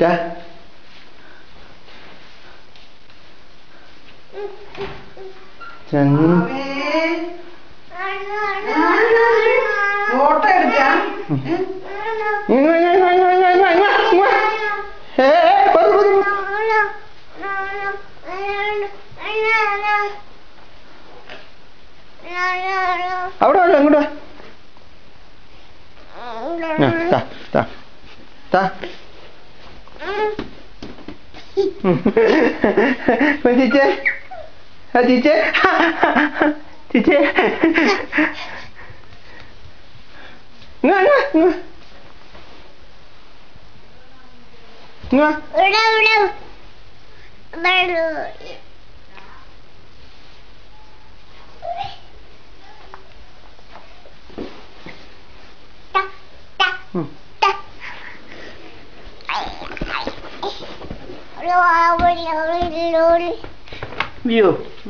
ടാ ഫോട്ടോ എടുക്കാം. അവിടെ വല്ല അങ്ങോട്ട് ചേച്ചേ ചേച്ചേ ചേച്ചേ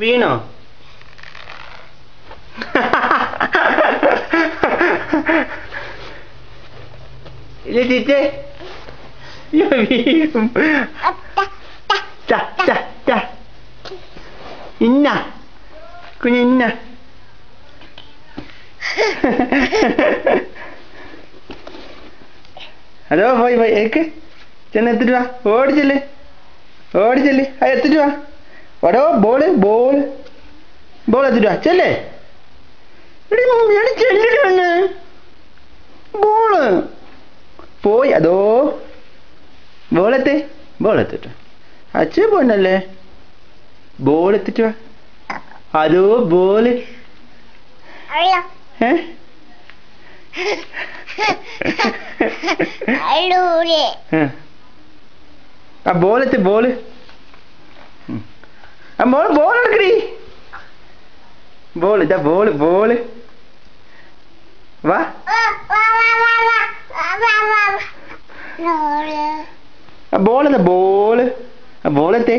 വീണോ ഇല്ല ചേച്ചേ വീഴും ഇന്ന കുഞ്ഞിന്ന അതോ പോയി പോയി ഏക്ക് ചെന്ന് എത്തിട്ട് വാ ഓടിച്ചല്ലേ അത് എത്തിട്ട് വാ ഓടോ ബോള് എത്തിട്ട് വാ ചെല്ലേ ചെല്ലിട്ട് ബോള് പോയി അതോ ബോളെത്തിട്ട് അച്ഛ പോന്നല്ലേ ബോൾ എത്തിട്ട് വാ അതോ ബോള് ആ ബോളെത്തി ബോള് ബോൾ എടുക്കടി ബോള് ബോള് വാ ബോളെത്തേ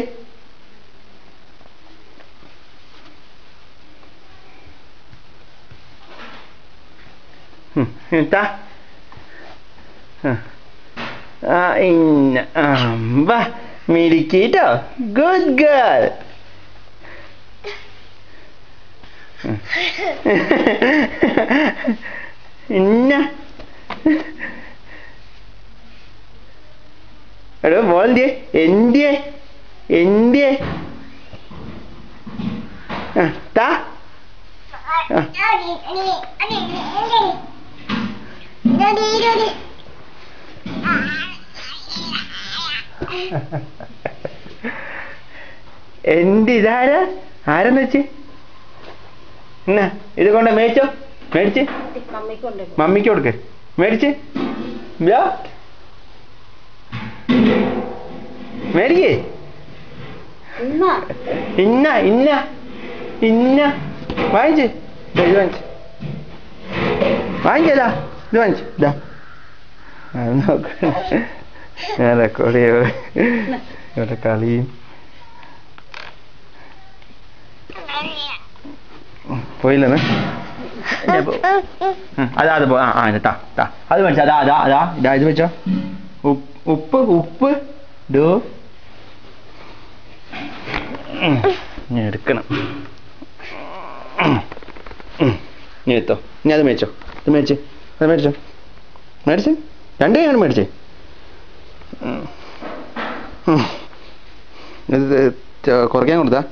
വാ മിടിക്കിട്ടോ ഗുഡ് ഗേൾ ഇന്ന എടോ മോളെ എന്തിയെ താ ഇതാരാ ആരെന്ന് വെച്ച് എന്നാ ഇത് കൊണ്ട് മേടിച്ച് മമ്മിക്ക് കൊടുക്ക് മേടിച്ച് മേടിക്കേ ഇന്ന വാങ്ങിച്ച് ഇത് വാങ്ങിച്ചതാ ഇത് വാങ്ങിച്ചു ഇതാ നോക്ക ഞാൻ റെക്കോർഡ് ഇവിടെ കളിയും പോയില്ലെന്ന് അത് പോ അത് മേടിച്ചോ അതാ ഇത് വെച്ചോ ഉപ്പ് ഡോ ഞാൻ എടുക്കണം ഞാൻ എത്തോ ഞാൻ അത് മേടിച്ചോ രണ്ടു കൈയാണ് മേടിച്ചേ ഇത് കുറയ്ക്കാൻ കൊടുത്താ